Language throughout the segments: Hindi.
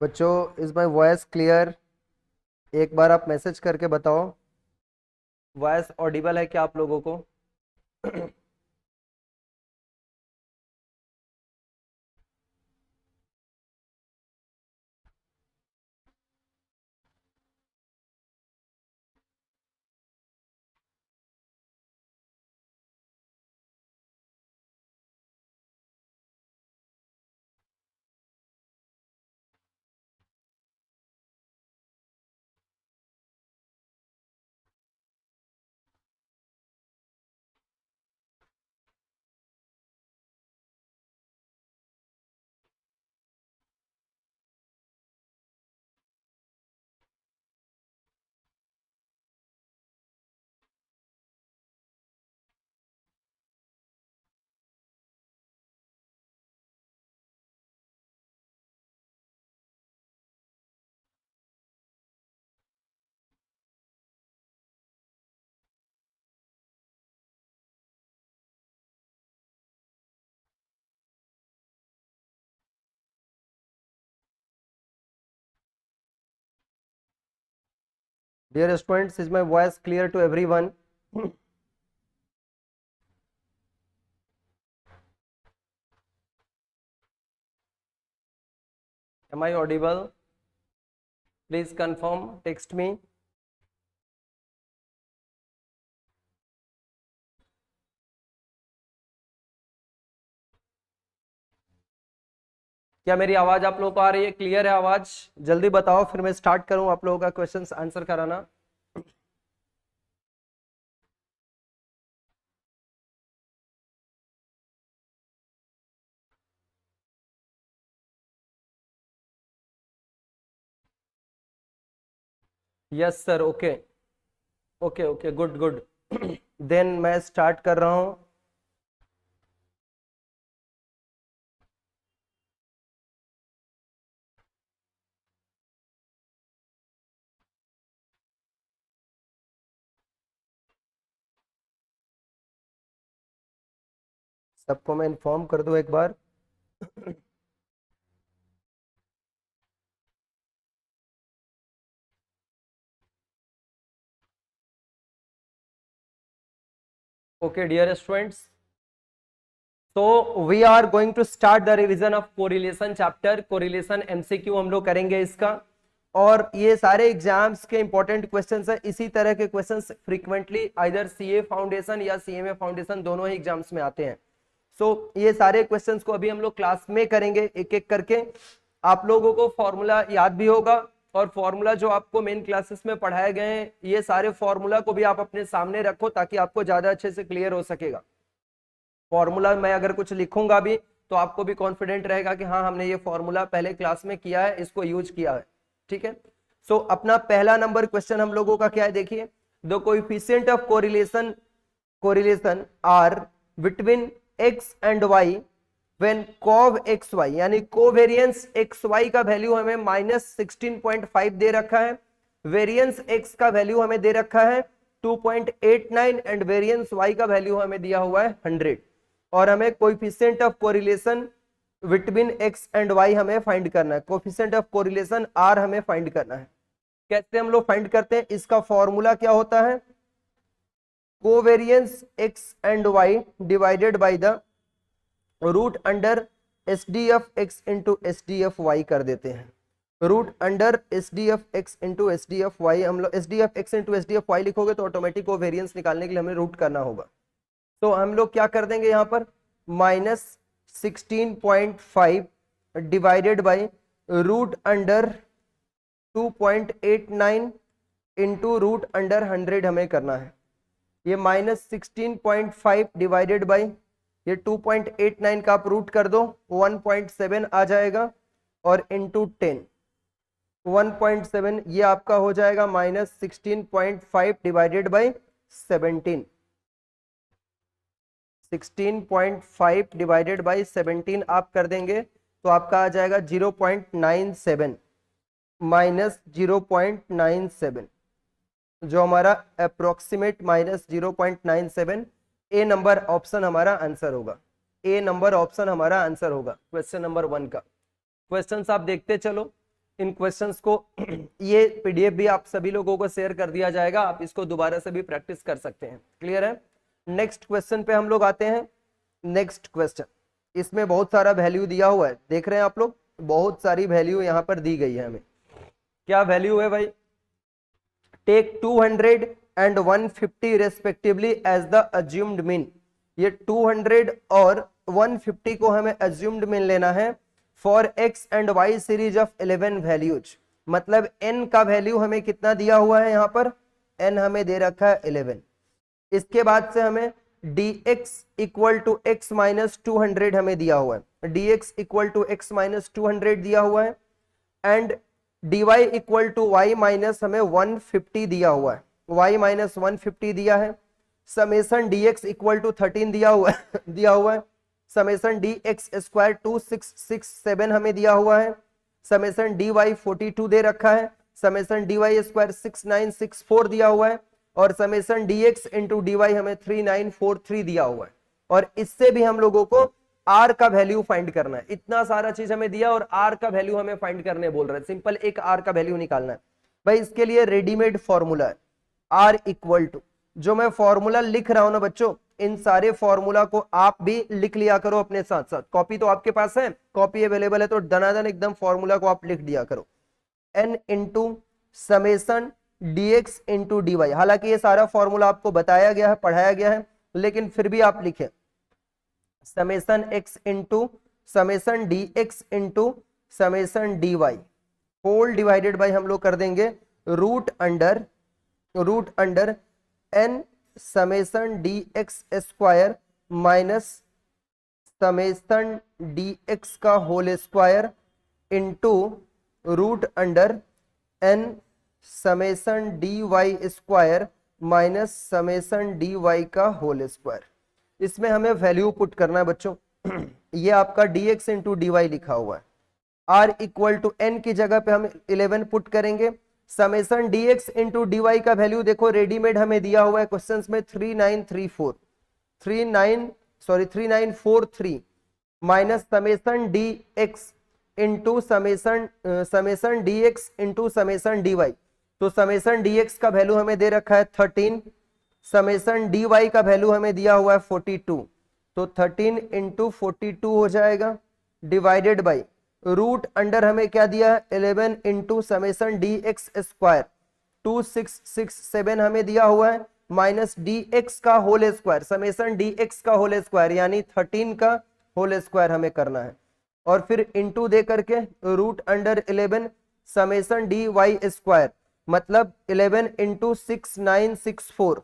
बच्चों, इज माय वॉइस क्लियर? एक बार आप मैसेज करके बताओ, वॉइस ऑडिबल है क्या आप लोगों को? Dear students, is my voice clear to everyone? Am I audible? Please confirm, text me. क्या मेरी आवाज आप लोगों को आ रही है? क्लियर है आवाज? जल्दी बताओ, फिर मैं स्टार्ट करूं आप लोगों का क्वेश्चंस आंसर कराना। Yes sir, okay okay okay, good good. Then मैं स्टार्ट कर रहा हूं। सबको मैं इन्फॉर्म कर दूं एक बार। Okay, dear students, so we are going to start the revision of correlation chapter. correlation MCQ हम लोग करेंगे इसका, और ये सारे एग्जाम्स के इंपॉर्टेंट क्वेश्चंस हैं। इसी तरह के questions frequently either CA foundation या सीएमए फाउंडेशन दोनों ही एग्जाम्स में आते हैं। सो ये सारे क्वेश्चंस को अभी हम लोग क्लास में करेंगे एक एक करके। आप लोगों को फॉर्मूला याद भी होगा, और फॉर्मूला जो आपको मेन क्लासेस में पढ़ाए गए हैं, ये सारे फॉर्मूला को भी आप अपने सामने रखो ताकि आपको ज्यादा अच्छे से क्लियर हो सकेगा। फॉर्मूला मैं अगर कुछ लिखूंगा भी तो आपको भी कॉन्फिडेंट रहेगा कि हाँ, हमने ये फॉर्मूला पहले क्लास में किया है, इसको यूज किया है। ठीक है, सो अपना पहला नंबर क्वेश्चन हम लोगों का क्या है, देखिए। The coefficient of correlation r between x and y when cov x y, यानी कोवेरियंस एक्स वाई का वैल्यू हमें -16.5 दे रखा है, वेरियंस एक्स का वैल्यू हमें दे रखा है 2.89 एंड वेरियंस वाई का वैल्यू हमें दिया हुआ है 100, और हमें coefficient of correlation between x and Y हमें फाइंड करना है। कोएफिशिएंट ऑफ कोरिलेशन आर हमें फाइंड करना है। कैसे हम लोग फाइंड करते हैं? इसका फॉर्मूला क्या होता है? Covariance X and Y divided by the root under S D F x into S D F Y कर देते हैं। Root under S D F x into S D F Y, हम लोग S D F x into S D F Y लिखोगे तो ऑटोमेटिक कोवेरियंस निकालने के लिए हमें रूट करना होगा। तो हम लोग क्या कर देंगे यहाँ पर, -16.5 divided by root under 2.89 into root under 100 हमें करना है। ये -16.5 डिवाइडेड बाई ये 2.89 का आप रूट कर दो, 1.7 आ जाएगा, और इंटू 10 1.7, ये आपका हो जाएगा -16.5 डिवाइडेड बाई 17। 16.5 डिवाइडेड बाई 17 आप कर देंगे तो आपका आ जाएगा 0.97 -0.97, जो हमारा अप्रोक्सीमेट -0.97। ए नंबर ऑप्शन हमारा आंसर होगा। ए नंबर ऑप्शन हमारा आंसर होगा क्वेश्चन नंबर 1 का। क्वेश्चंस आप देखते चलो। इन क्वेश्चंस को ये पीडीएफ भी आप सभी लोगों को शेयर कर दिया जाएगा, आप इसको दोबारा से भी प्रैक्टिस कर सकते हैं। क्लियर है? नेक्स्ट क्वेश्चन पे हम लोग आते हैं। नेक्स्ट क्वेश्चन, इसमें बहुत सारा वैल्यू दिया हुआ है, देख रहे हैं आप लोग, बहुत सारी वैल्यू यहाँ पर दी गई है हमें। क्या वैल्यू है भाई? Take 200 and 150 respectively as the assumed mean. ये 200 और 150 को हमें अज्यूम्ड मीन लेना है for X and Y series of 11 values. मतलब n का वैल्यू हमें कितना दिया हुआ है, यहाँ पर n हमें दे रखा है 11। इसके बाद से हमें dx equal to x minus 200 हमें दिया हुआ है, dx equal to x minus 200 दिया हुआ है, and dy equal to Y minus हमें 150 दिया हुआ है, y माइनस 150 दिया है। समेसन dx इक्वल टू 13 दिया हुआ है समेसन dx स्क्वायर 2667 हमें दिया हुआ है। समेसन dy 42 दे रखा है। समेसन dy स्क्वायर 6964 दिया हुआ है, और समेसन dx इंटू dy हमें 3943 दिया हुआ है। और इससे भी हम लोगों को r का वैल्यू फाइंड करना है। इतना सारा चीज हमें दिया और r का वैल्यू हमें फाइंड करने बोल रहे हैं। सिंपल एक r का वैल्यू निकालना है भाई। इसके लिए रेडीमेड फॉर्मूला है r इक्वल टू, जो मैं फॉर्मूला लिख रहा हूं ना बच्चों, इन सारे फॉर्मूला को आप भी लिख लिया करो अपने साथ साथ। कॉपी तो आपके पास है, कॉपी अवेलेबल है, तो दनादन एकदम फॉर्मूला को आप लिख दिया करो। n into summation dx into dy। हालांकि ये सारा फॉर्मूला आपको बताया गया है, पढ़ाया गया है, लेकिन फिर भी आप लिखें summation x into summation dx into summation dy whole divided by हम लोग कर देंगे root under n summation dx square minus summation dx का whole square into root under n summation dy square minus summation dy का होल स्क्वायर। इसमें हमें वैल्यू पुट करना है बच्चों। ये आपका dx इंटू dy लिखा हुआ है। r इक्वल टू n की जगह पे हम 11 पुट करेंगे। समेसन dx इंटू dy का वैल्यू देखो रेडीमेड हमें दिया हुआ है क्वेश्चंस में 3943 minus summation dx into summation dx into summation dy। तो समेसन dx का वैल्यू हमें दे रखा है 13, समेसन dy का वैल्यू हमें दिया हुआ है 42। तो 13 इंटू 42 हो जाएगा, डिवाइडेड बाई रूट अंडर हमें क्या दिया है 11 इंटू समेसन dx स्क्वायर 2667 हमें दिया हुआ है, माइनस dx का होल स्क्वायर, समेसन dx का होल स्क्वायर यानी 13 का होल स्क्वायर हमें करना है, और फिर इंटू दे करके root under 11 summation dy square मतलब 11 इंटू 6964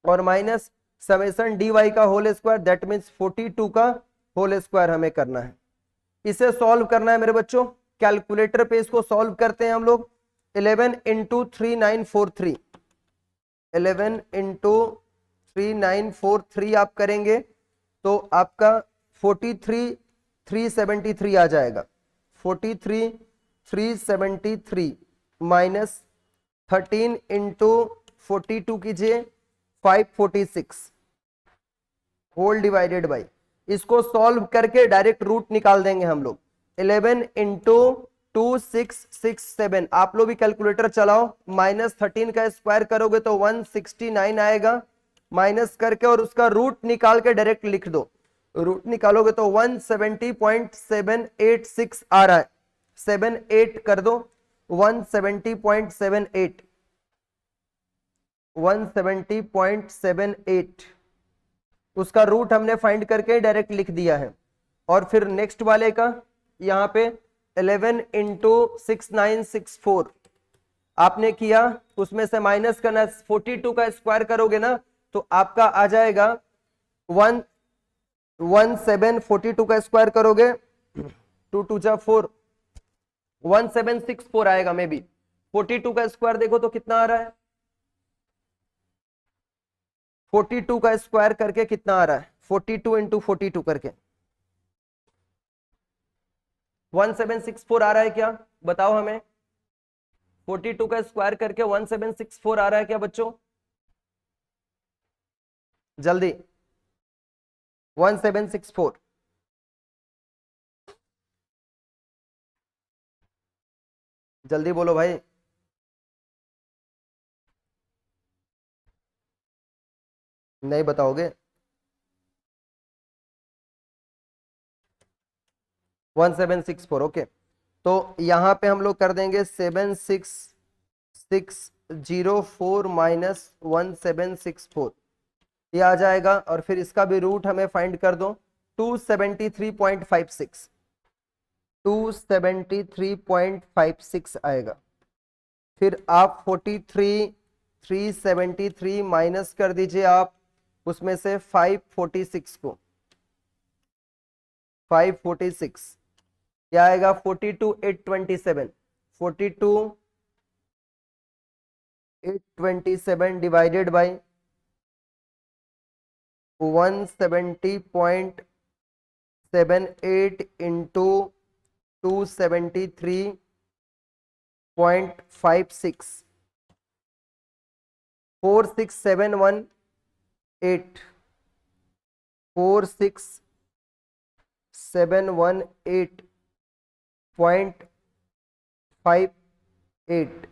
और माइनस समेसन dy का होल स्क्वायर दैट मीन्स 42 का होल स्क्वायर हमें करना है। इसे सॉल्व करना है मेरे बच्चों, कैलकुलेटर पे इसको सॉल्व करते हैं हम लोग। 11 इंटू 3943 11 इंटू 3943 आप करेंगे तो आपका 43373 आ जाएगा। 43373 माइनस 13 इंटू 42 कीजिए 546 होल डिवाइडेड बाई, इसको सॉल्व करके डायरेक्ट रूट निकाल देंगे हम लोग। 11 इंटू 2667 आप लोग भी कैलकुलेटर चलाओ, माइनस 13 का स्क्वायर करोगे तो 169 आएगा, माइनस करके और उसका रूट निकाल के डायरेक्ट लिख दो। रूट निकालोगे तो 170.786 आ रहा है, 78 कर दो 170.78 उसका रूट हमने फाइंड करके डायरेक्ट लिख दिया है। और फिर नेक्स्ट वाले का यहाँ पे 11 इंटू 6964 आपने किया, उसमें से माइनस करना 42 का स्क्वायर करोगे ना तो आपका आ जाएगा 1742 का स्क्वायर करोगे 2 2 जा 4 1764 आएगा मे बी। 42 का स्क्वायर देखो तो कितना आ रहा है, 42 का स्क्वायर करके कितना आ रहा है 42 इंटू 42 करके 1764 आ रहा है क्या, बताओ हमें। 42 का स्क्वायर करके 1764 आ रहा है क्या बच्चों, जल्दी 1764 जल्दी बोलो भाई। नहीं बताओगे? 1764, ओके। तो यहां पे हम लोग कर देंगे 76604 माइनस 1764, ये आ जाएगा। और फिर इसका भी रूट हमें फाइंड कर दो, 273.56, 273.56 आएगा। फिर आप 373 माइनस कर दीजिए आप उसमें से 546 को, 546 क्या आएगा, 42,827, 42,827 डिवाइडेड बाई 170.78 इंटू 273.56, 46718, 46718.58।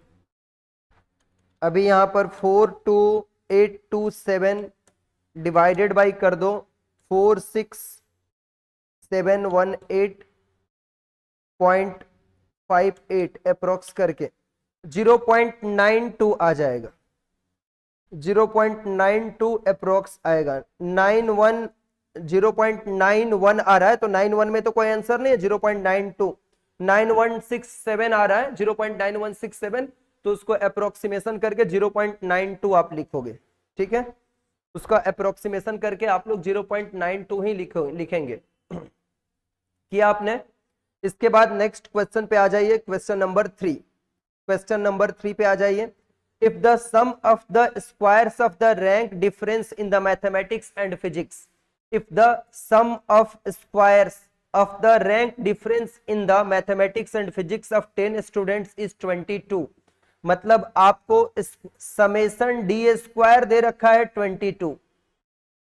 अभी यहां पर 42827 डिवाइडेड बाई कर दो 46718.58 अप्रोक्स करके 0.92 आ जाएगा, 0.92 अप्रोक्स आएगा। 91 0.91 आ रहा है, तो 91 में तो कोई आंसर नहीं है। 0.92 9167 आ रहा है, 0.9167, तो उसको अप्रोक्सीमेशन करके 0.92 आप लिखोगे, ठीक है। उसका अप्रोक्सीमेशन करके आप लोग 0.92 ही लिखेंगे। किया आपने? इसके बाद नेक्स्ट क्वेश्चन पे आ जाइए, क्वेश्चन नंबर 3। क्वेश्चन नंबर 3 पे आ जाइए। If the sum of the squares of the rank difference in the mathematics and physics, if the sum of squares of the rank difference in the mathematics and physics of 10 students is 22, मतलब आपको समेशन डी स्क्वायर दे रखा है 22,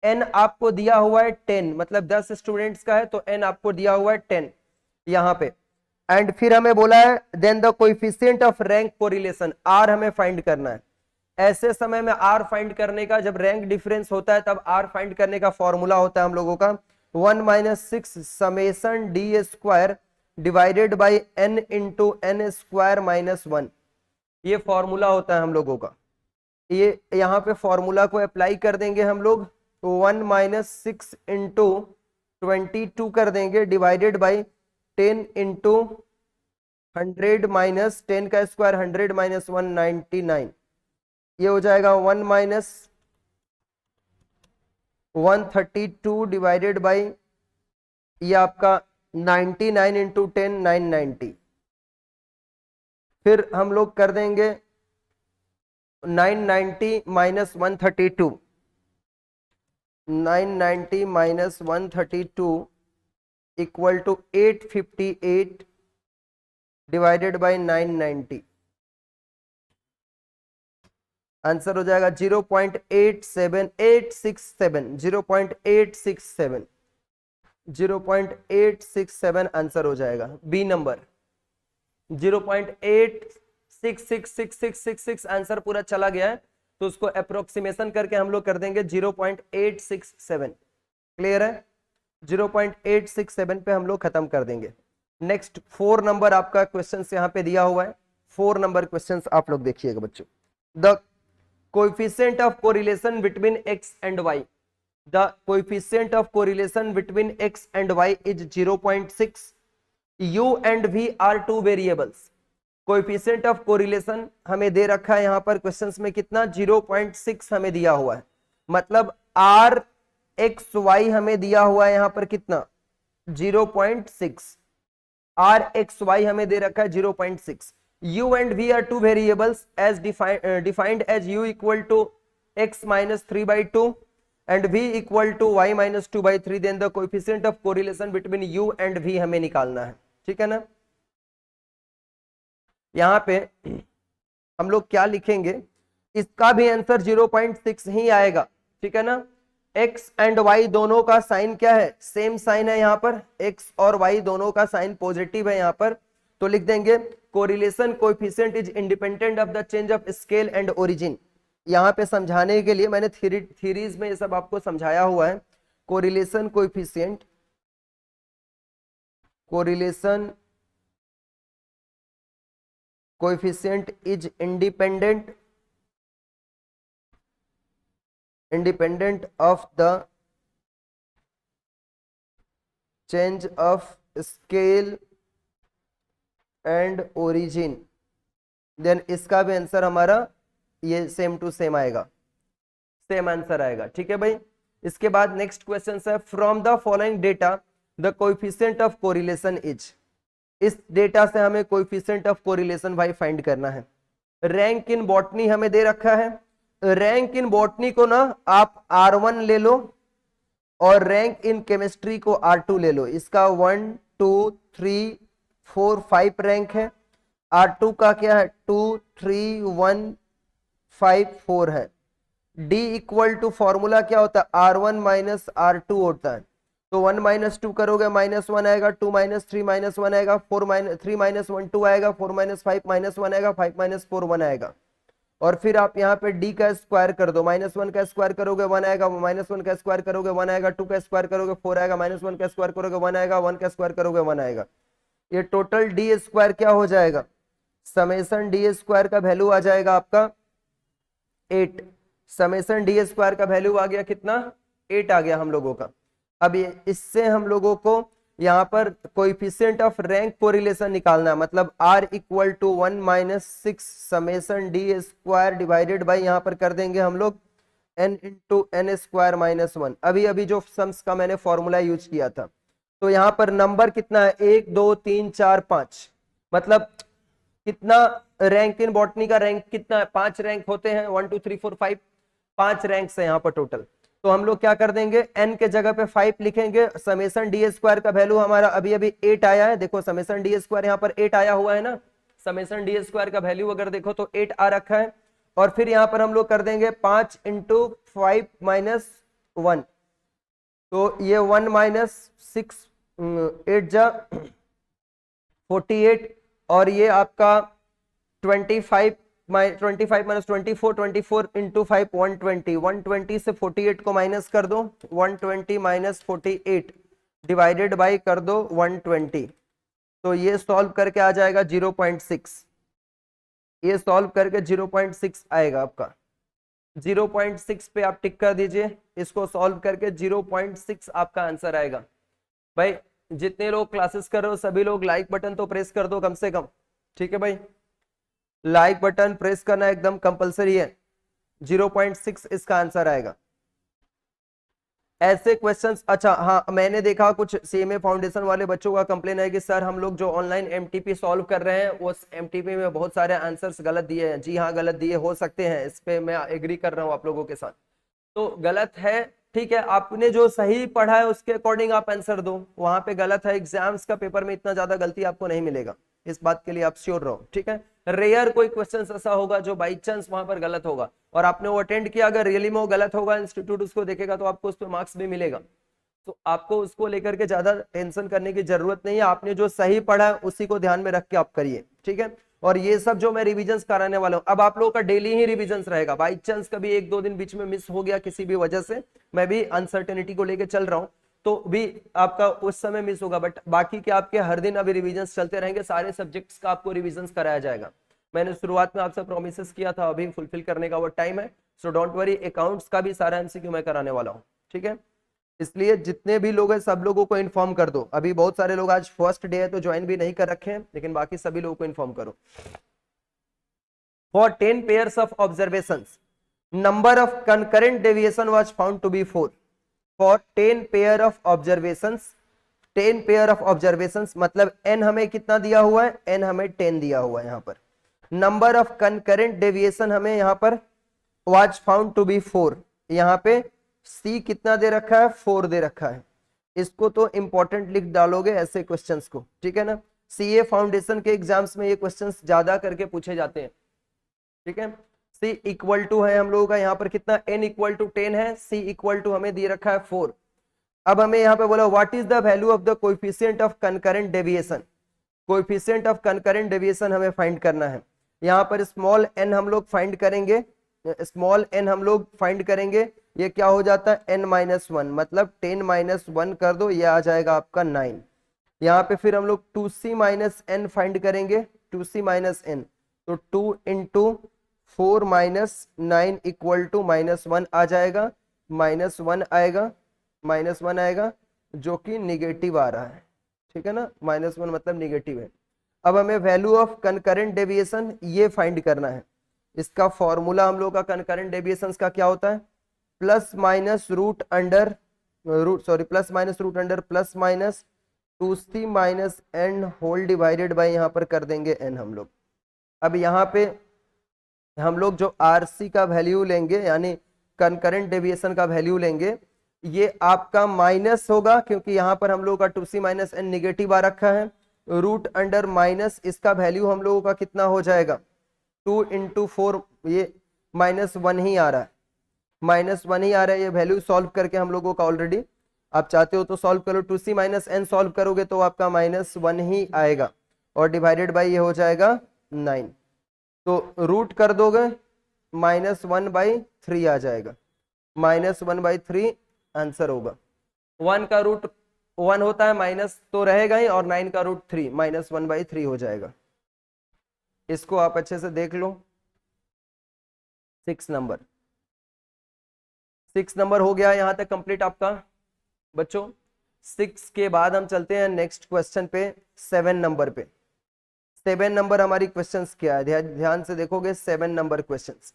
एन आपको दिया हुआ है 10, मतलब 10 स्टूडेंट्स का है तो एन आपको दिया हुआ है 10 यहां पे। एंड फिर हमें बोला है then the coefficient of rank correlation, R हमें फाइंड करना है। ऐसे समय में आर फाइंड करने का, जब रैंक डिफरेंस होता है तब आर फाइंड करने का फॉर्मूला होता है हम लोगों का 1 - 6 summation D square divided by n into n square minus 1, ये फॉर्मूला होता है हम लोगों का। ये यहाँ पे फॉर्मूला को अप्लाई कर देंगे हम लोग, 1 - 6 इंटू 22 कर देंगे डिवाइडेड बाई 10 इंटू 100 माइनस 10 का स्क्वायर 100 माइनस 199, ये हो जाएगा 1 - 132 डिवाइडेड बाई ये आपका 99 इंटू 10 990। फिर हम लोग कर देंगे 990 minus 132, 990 minus 132 equal to 858 divided by 990, answer हो जाएगा 0.87867, 0.867, 0.867 आंसर हो जाएगा। बी नंबर 0.8666666 आंसर पूरा चला गया है, तो उसको अप्रोक्सीमेशन करके हम लोग कर देंगे 0.867। क्लियर है? 0.867 पे हम लोग खत्म कर देंगे। नेक्स्ट 4 नंबर आपका क्वेश्चन यहाँ पे दिया हुआ है। 4 नंबर क्वेश्चन आप लोग देखिएगा बच्चों। The coefficient of correlation between x and y, the coefficient of correlation between x and y is 0.6, u and v are 2 variables. Coefficient of correlation हमें दे रखा है यहाँ पर क्वेश्चंस में कितना, 0.6 हमें दिया हुआ है, मतलब r x y हमें दिया हुआ है यहाँ पर कितना 0.6, r x y हमें दे रखा है 0.6, u and v are two variables as defined as u equal to x minus 3/2 and v equal to y minus 2/3, then the coefficient of correlation between u and v हमें निकालना है, ठीक है ना। यहाँ पे हम लोग क्या लिखेंगे, इसका भी आंसर 0.6 ही आएगा, ठीक है ना। x एंड y दोनों का साइन क्या है, सेम साइन है यहाँ पर, x और y दोनों का साइन पॉजिटिव है यहाँ पर, तो लिख देंगे correlation coefficient is independent of the change of scale and origin. यहाँ पे समझाने के लिए मैंने थ्योरीज में ये सब आपको समझाया हुआ है। Correlation coefficient is independent of the change of scale and origin। Then इसका भी आंसर हमारा ये सेम टू सेम आएगा, सेम आंसर आएगा। ठीक है भाई। इसके बाद नेक्स्ट क्वेश्चन है, from the following data the coefficient of correlation is. इस डेटा से हमें कोएफिशिएंट ऑफ कोरिलेशन भाई फाइंड करना है। रैंक इन बॉटनी हमें दे रखा है। रैंक इन बॉटनी को ना आप R1 ले लो और रैंक इन केमिस्ट्री को R2 ले लो। इसका 1 2 3 4 5 रैंक है। R2 का क्या है 2 3 1 5 4 है। D इक्वल टू फॉर्मूला क्या होता है R1 माइनस R2 होता है। तो 1 माइनस 2 करोगे -1 आएगा, 2 माइनस 3 -1 आएगा, 3 माइनस 1 2 आएगा, 4 माइनस 5 -1 आएगा, 5 माइनस 4 1 आएगा। और फिर आप यहाँ पे D का स्क्वायर कर दो, -1 का स्क्वायर करोगे 1 आएगा, -1 का स्क्वायर करोगे 1 आएगा, 2 का स्क्वायर करोगे 4 आएगा, -1 का स्क्वायर करोगे 1 आएगा, 1 का स्क्वायर करोगे 1 आएगा। ये टोटल D स्क्वायर क्या हो जाएगा, समेशन D स्क्वायर का वैल्यू आ जाएगा आपका 8। समेशन D स्क्वायर का वैल्यू आ गया कितना 8 आ गया हम लोगों का। अब ये इससे हम लोगों को यहाँ पर कोएफिशिएंट ऑफ रैंक कोरिलेशन निकालना है, मतलब R equal to 1 minus 6 summation D square divided by यहाँ पर कर देंगे हम लोग n into n square minus 1। अभी जो सम्स का मैंने फॉर्मूला यूज किया था। तो यहाँ पर नंबर कितना है 1 2 3 4 5, मतलब कितना रैंक इन बॉटनी का रैंक कितना है 5 रैंक होते हैं, 1 2 3 4 5 5 रैंक्स है यहाँ पर टोटल। तो हम लोग क्या कर देंगे n के जगह पे 5 लिखेंगे। समेशन D स्क्वायर का वैल्यू हमारा अभी 8 आया है। देखो समेशन D स्क्वायर यहाँ पर 8 आया हुआ है ना। समेशन D स्क्वायर का वैल्यू अगर देखो तो 8 आ रखा है। और फिर यहाँ पर हम लोग कर देंगे 5 इंटू 5 माइनस 1, तो ये 1 माइनस 6 8 जा 48, और ये आपका 25 माइनस 24 इंटू 5 120 से 48 को माइनस कर दो, 120 माइनस 48 डिवाइडेड बाई कर दो 120। तो ये सॉल्व करके आ जाएगा 0.6। ये सॉल्व करके 0.6 आएगा आपका। 0.6 पे आप टिक कर दीजिए। इसको सॉल्व करके 0.6 आपका आंसर आएगा। भाई जितने लोग क्लासेस कर रहे हो सभी लोग लाइक बटन तो प्रेस कर दो कम से कम। ठीक है भाई, लाइक बटन प्रेस करना एकदम कंपलसरी है। 0.6 इसका आंसर आएगा। ऐसे क्वेश्चंस, अच्छा हाँ, मैंने देखा कुछ सीएमए फाउंडेशन वाले बच्चों का कंप्लेन है कि सर हम लोग जो ऑनलाइन एमटीपी सॉल्व कर रहे हैं वो एमटीपी में बहुत सारे आंसर्स गलत दिए हैं। जी हाँ, गलत दिए हो सकते हैं, इस पे मैं एग्री कर रहा हूँ आप लोगों के साथ। तो गलत है, ठीक है, आपने जो सही पढ़ा है उसके अकॉर्डिंग आप आंसर दो। वहां पे गलत है, एग्जाम्स का पेपर में इतना ज्यादा गलती आपको नहीं मिलेगा, इस बात के लिए आप श्योर रहो। ठीक है, रेयर कोई क्वेश्चन ऐसा होगा जो बाई चांस वहां पर गलत होगा और आपने वो अटेंड किया, अगर रियली में वो गलत होगा, इंस्टीट्यूट उसको देखेगा तो आपको उस पर मार्क्स भी मिलेगा। तो आपको उसको लेकर के ज्यादा टेंशन करने की जरूरत नहीं है। आपने जो सही पढ़ा है उसी को ध्यान में रख के आप करिए। ठीक है, और ये सब जो मैं रिविजन कराने वाला हूँ, अब आप लोगों का डेली ही रिविजन रहेगा। बाई चांस कभी 1-2 दिन बीच में मिस हो गया किसी भी वजह से, मैं भी अनसर्टेनिटी को लेकर चल रहा हूँ, तो भी आपका उस समय मिस होगा, बट बाकी के आपके हर दिन अभी रिविजन्स चलते रहेंगे। सारे सब्जेक्ट्स का आपको रिविजन्स कराया जाएगा। मैंने शुरुआत में आपसे प्रोमिसेस किया था, अभी फुलफिल करने का वो टाइम है। सो डोंट वरी, अकाउंट्स का भी सारा एमसीक्यू मैं कराने वाला हूँ। ठीक है, इसलिए जितने भी लोग हैं सब लोगों को इन्फॉर्म कर दो। अभी बहुत सारे लोग आज फर्स्ट डे है तो ज्वाइन भी नहीं कर रखे हैं, लेकिन बाकी सभी लोगों को इन्फॉर्म करो। For 10 pairs of observations number of concurrent deviation was found to be 4। For 10 pair of observations, 10 pair of observations मतलब n हमें कितना दिया हुआ है, n हमें 10 दिया हुआ है। यहाँ पर नंबर ऑफ कंकरेंट डेविएशन हमें यहाँ पर वाज फाउंड टू बी 4। यहाँ पे c कितना दे रखा है, 4 दे रखा है। इसको तो इंपॉर्टेंट लिख डालोगे ऐसे क्वेश्चंस को। ठीक है ना, सीए फाउंडेशन के एग्जाम्स में ये क्वेश्चंस ज्यादा करके पूछे जाते हैं। ठीक है, c इक्वल टू है हम लोगों का यहाँ पर कितना, n इक्वल टू 10 है, c इक्वल टू हमें दे रखा है 4। अब हमें यहाँ पे बोला what is the value of the coefficient of concurrent deviation. Coefficient of concurrent deviation हमें फाइंड करना है। यहाँ पर स्मॉल n हम लोग फाइंड करेंगे, स्मॉल n हम लोग फाइंड करेंगे, ये क्या हो जाता है n-1, मतलब 10-1 कर दो, ये आ जाएगा आपका 9। यहाँ पे फिर हम लोग 2c-n फाइंड करेंगे, 2c-n, तो 2 इंटू 4 -9 इक्वल टू -1 आ जाएगा, -1 आएगा, -1 आएगा जो कि निगेटिव आ रहा है, ठीक है ना, -1 मतलब निगेटिव है। अब हमें वैल्यू ऑफ कनकरेंट डेविएशन ये फाइंड करना है। इसका फॉर्मूला हम लोग का कनकरेंट डेविएशन का क्या होता है, plus minus root under plus minus 2c-n whole divided by, यहाँ पर कर देंगे n हम लोग। अब यहाँ पे हम लोग जो RC का वैल्यू लेंगे, यानी कनकरेंट डेविएशन का वैल्यू लेंगे, ये आपका माइनस होगा क्योंकि यहाँ पर हम लोग का 2c-n निगेटिव आ रखा है, रूट अंडर माइनस इसका वैल्यू हम लोगों का कितना हो जाएगा 2 इंटू 4, ये -1 ही आ रहा है, -1 ही आ रहा है। ये वैल्यू सॉल्व करके हम लोगों का ऑलरेडी, आप चाहते हो तो सॉल्व करो, 2c-n सॉल्व करोगे तो आपका -1 ही आएगा और डिवाइडेड बाई ये हो जाएगा 9, तो रूट कर दोगे -1/3 आ जाएगा, -1/3 आंसर होगा। 1 का रूट 1 होता है, माइनस तो रहेगा ही, और 9 का रूट 3, -1/3 हो जाएगा। इसको आप अच्छे से देख लो। 6 नंबर हो गया यहां तक कंप्लीट आपका बच्चों। 6 के बाद हम चलते हैं नेक्स्ट क्वेश्चन पे, 7 नंबर पे। 7 नंबर हमारी क्वेश्चंस क्या है, ध्यान से देखोगे। 7 number questions,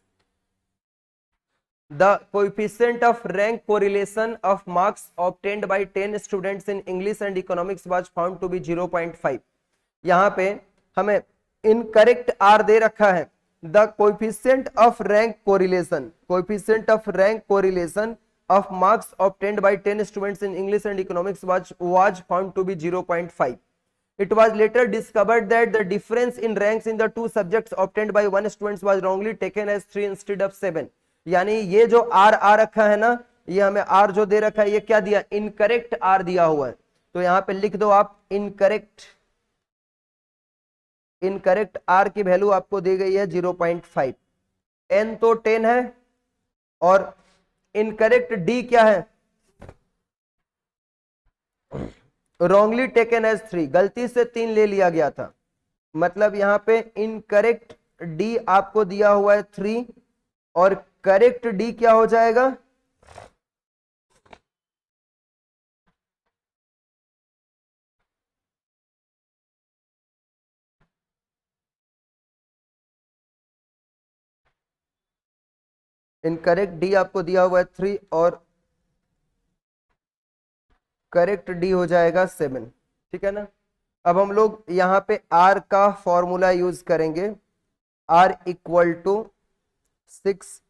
the coefficient of rank correlation of marks obtained by 10 students in English and economics was found to be 0.5। यहाँ पे हमें इनकरेक्ट R दे रखा है। the coefficient of rank correlation of marks obtained by 10 students in English and economics was found to be 0.5। It was later discovered that the difference in ranks in the two subjects obtained by one student was wrongly taken as 3 instead of 7। यानी ये जो R आ रखा है ना, ये हमें R जो दे रखा है, ये क्या दिया, इनकरेक्ट R दिया हुआ है। तो यहां पे लिख दो आप इनकरेक्ट R की वैल्यू आपको दी गई है 0.5। N तो 10 है और इनकरेक्ट D क्या है, रॉन्गली टेकन एज 3, गलती से 3 ले लिया गया था, मतलब यहां पे इनकरेक्ट D आपको दिया हुआ है 3 और करेक्ट D क्या हो जाएगा, इनकरेक्ट D आपको दिया हुआ है 3 और करेक्ट D हो जाएगा 7, ठीक है ना। अब हम लोग यहां पे R का फॉर्मूला यूज करेंगे, R equal to 6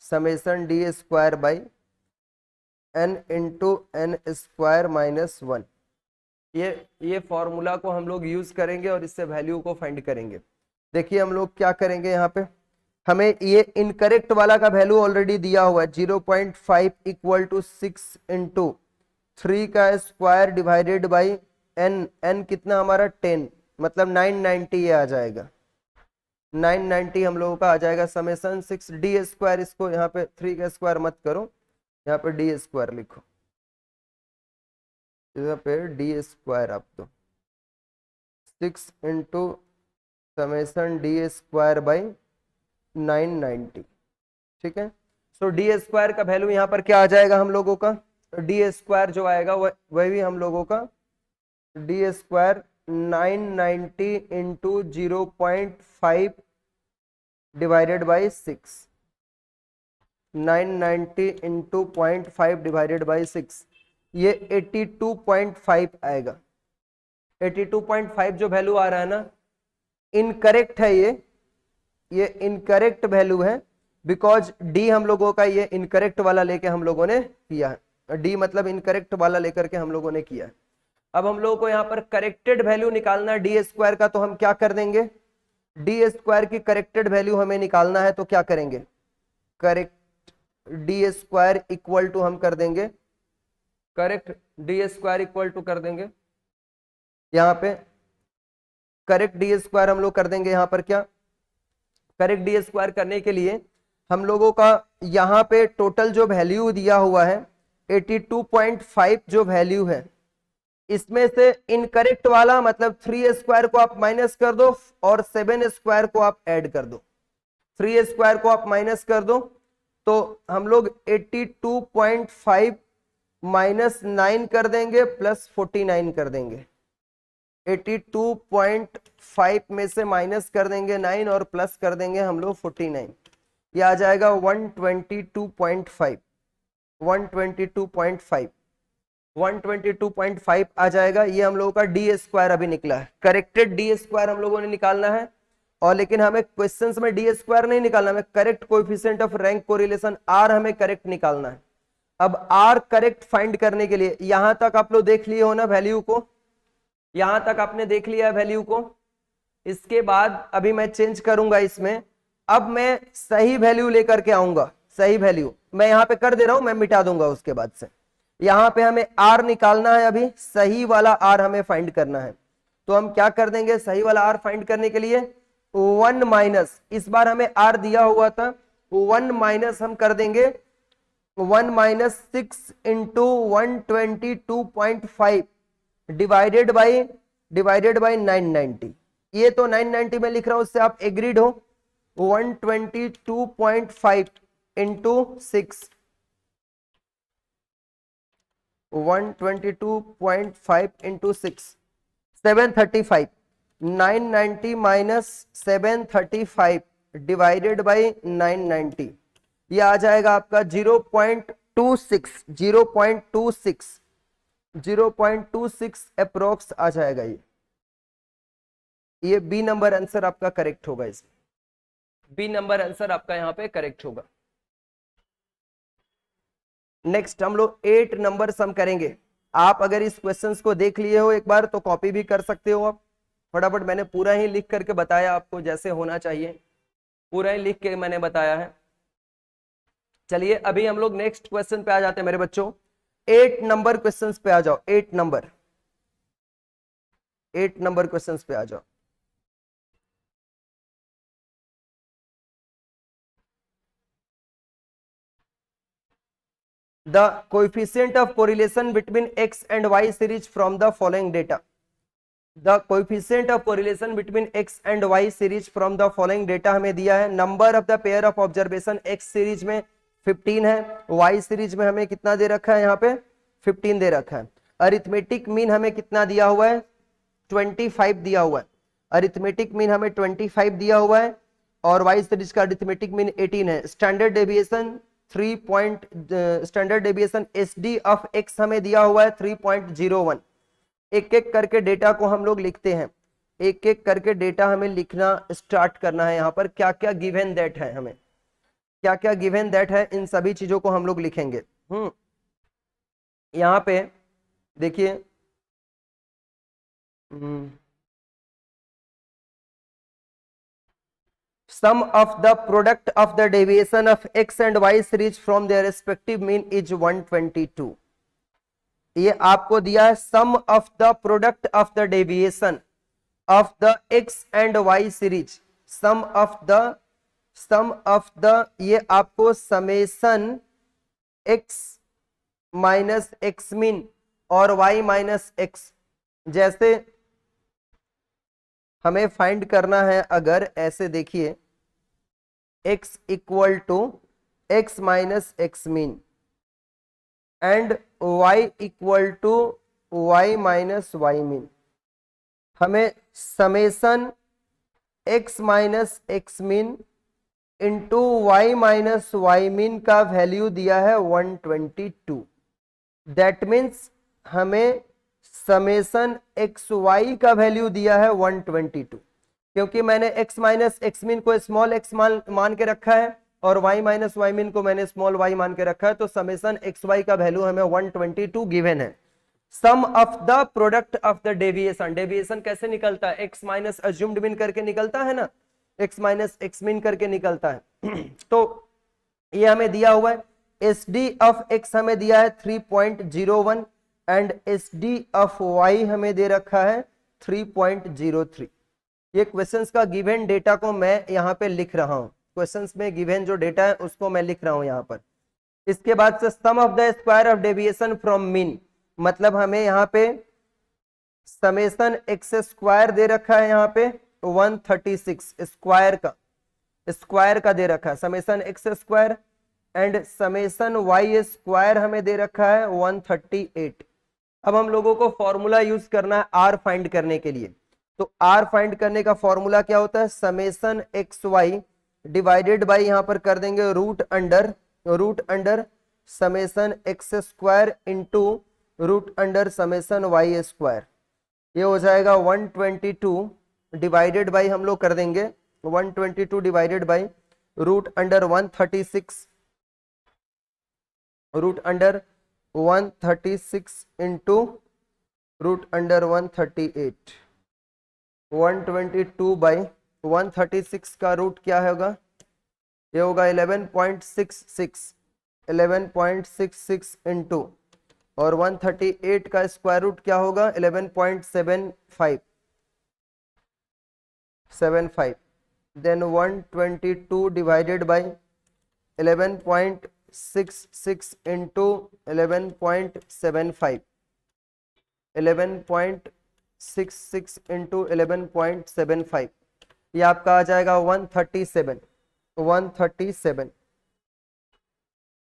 summation D square by N into N square minus 1। ये फॉर्मूला को हम लोग यूज करेंगे और इससे वैल्यू को फाइंड करेंगे। देखिए हम लोग क्या करेंगे, यहाँ पे हमें ये इनकरेक्ट वाला का वैल्यू ऑलरेडी दिया हुआ है 0.5 इक्वल टू 6 इंटू 3 का स्क्वायर डिवाइडेड बाई n कितना हमारा 10, मतलब 990 ये आ जाएगा, 990 हम लोगों का आ जाएगा समेसन 6 D स्क्वायर। इसको यहाँ पे 3 का स्क्वायर मत करो, यहाँ पे D स्क्वायर लिखो, यहाँ पे D स्क्वायर आप दो 6 into summation D square by 990, ठीक है। सो D स्क्वायर का वैल्यू यहाँ पर क्या आ जाएगा हम लोगों का, D स्क्वायर जो आएगा वह भी हम लोगों का D square 990 into 0.5 divided by 6, 990 into 0.5 divided by 6, ये 82.5 आएगा। 82.5 जो वैल्यू आ रहा है ना, इनकरेक्ट है, ये इनकरेक्ट वैल्यू है, बिकॉज D हम लोगों का ये इनकरेक्ट वाला लेके हम लोगों ने किया है, D मतलब इनकरेक्ट वाला लेकर के हम लोगों ने किया है। अब हम लोगों को यहाँ पर करेक्टेड वैल्यू निकालना है D स्क्वायर का, तो हम क्या कर देंगे, D स्क्वायर की करेक्टेड वैल्यू हमें निकालना है, तो क्या करेंगे, correct D square equal to हम कर देंगे, correct D square equal to कर देंगे यहाँ पे करेक्ट डी स्क्वायर हम लोग कर देंगे। यहाँ पर क्या करेक्ट डी स्क्वायर करने के लिए हम लोगों का यहाँ पे टोटल जो वैल्यू दिया हुआ है 82.5 जो वैल्यू है, इसमें से इनकरेक्ट वाला मतलब 3 स्क्वायर को आप माइनस कर दो और 7 स्क्वायर को आप ऐड कर दो। 3 स्क्वायर को आप माइनस कर दो तो हम लोग 82.5 माइनस 9 कर देंगे प्लस 49 कर देंगे। 82.5 में से माइनस कर देंगे 9 और प्लस कर देंगे हम लोग 49। ये आ जाएगा 122.5 122.5 आ जाएगा। ये हम लोगों का डी स्क्वायर अभी निकला है। करेक्टेड डी स्क्वायर हम लोगों ने निकालना है, और लेकिन हमें क्वेश्चंस में डी स्क्वायर नहीं निकालना, हमें correct coefficient of rank correlation R हमें करेक्ट निकालना है। अब आर करेक्ट फाइंड करने के लिए यहां तक आप लोग देख लिए हो ना वैल्यू को, यहां तक आपने देख लिया वैल्यू को। इसके बाद अभी मैं चेंज करूंगा इसमें, अब मैं सही वैल्यू लेकर के आऊंगा। सही वैल्यू मैं यहां पे कर दे रहा हूं, मैं मिटा दूंगा उसके बाद से। यहां पे हमें आर निकालना है, अभी सही वाला आर हमें फाइंड करना है। तो हम क्या कर देंगे, सही वाला आर फाइंड करने के लिए 1 माइनस, इस बार हमें आर दिया हुआ था 1 माइनस हम कर देंगे 1 माइनस 6 इंटू 122.5 डिवाइडेड बाई 990। ये तो 990 में लिख रहा हूं, उससे आप एग्रीड हो। 122.5 into 6 122.5 into 6 735। 990 minus 735 divided by 990, ये आ जाएगा आपका 0.26 अप्रोक्स आ जाएगा। ये बी नंबर आंसर आपका करेक्ट होगा। इसमें बी नंबर आंसर आपका यहाँ पे करेक्ट होगा। नेक्स्ट हम लोग 8 नंबर सम करेंगे। आप अगर इस क्वेश्चंस को देख लिए हो एक बार तो कॉपी भी कर सकते हो आप फटाफट। मैंने पूरा ही लिख करके बताया आपको, जैसे होना चाहिए पूरा ही लिख के मैंने बताया है। चलिए अभी हम लोग नेक्स्ट क्वेश्चन पे आ जाते हैं मेरे बच्चों। 8 नंबर क्वेश्चंस पे आ जाओ। 8 नंबर क्वेश्चंस पे आ जाओ। The coefficient of correlation between x and y series from the following data. The coefficient of correlation between x and y series from the following data हमें दिया है। Number of the pair of observation x series में 15 है, y सीरीज में हमें कितना दे रखा है, यहाँ पे 15 दे रखा है। अरिथमेटिक मीन हमें कितना दिया हुआ है, 25 दिया हुआ है। अरिथमेटिक मीन हमें 25 दिया हुआ है और y सीरीज का अरिथमेटिक मीन 18 है। Standard deviation standard deviation SD of x हमें दिया हुआ है 3.01। एक एक करके डेटा को हम लोग लिखते हैं, एक एक करके डेटा हमें लिखना स्टार्ट करना है। यहाँ पर क्या क्या गिवन दैट है, हमें क्या क्या गिवन दैट है, इन सभी चीजों को हम लोग लिखेंगे। यहाँ पे देखिए sum of the product of the deviation of x and y series from their respective mean is 122। ये आपको दिया है sum of the product of the deviation of the x and y series। sum of the ये आपको summation x minus x mean और y माइनस एक्स, जैसे हमें फाइंड करना है। अगर ऐसे देखिए x equal to x minus x mean and y equal to y minus y mean, हमें summation x minus x mean into y minus y mean का वैल्यू दिया है 122। दैट मीन्स हमें समेसन एक्स वाई का वैल्यू दिया है 122, क्योंकि मैंने x माइनस एक्स मीन को स्मॉल x मान के रखा है और y माइनस वाई मीन को मैंने स्मॉल y मान के रखा है। तो समेसन एक्स वाई का वैल्यू हमें 122 गिवन है। Sum of the product of the deviation, deviation कैसे निकलता है, x माइनस अज्यूम्ड मीन करके निकलता है ना, x माइनस एक्स मीन करके निकलता है। तो ये हमें दिया हुआ है। SD ऑफ x हमें दिया है 3.01 एंड SD ऑफ y हमें दे रखा है 3.03। ये क्वेश्चंस का गिवन डेटा को मैं यहाँ पे लिख रहा हूँ, क्वेश्चंस में गिवन जो डेटा है उसको मैं लिख रहा हूँ यहाँ पर। इसके बाद से sum of the square of deviation from mean, मतलब हमें यहाँ पे समेशन एक्स स्क्वायर दे रखा है, यहाँ पे 136 स्क्वायर का दे रखा है summation x square, and summation y square हमें दे रखा है 138। अब हम लोगों को फॉर्मूला यूज करना है आर फाइंड करने के लिए। तो आर फाइंड करने का फॉर्मूला क्या होता है, summation x y divided by यहाँ पर कर देंगे root under summation x square into root under summation y square. ये हो जाएगा 122 डिवाइडेड बाई हम लोग कर देंगे 122 divided by root under 136 into root under 138। 122 by 136 का रूट क्या होगा, ये होगा 11.66 इंटू और 138 का स्क्वायर रूट क्या होगा 11.75। Then 122 divided by 11.66 into 11.75, 11.66 into 11.75, ये आपका आ जाएगा 137।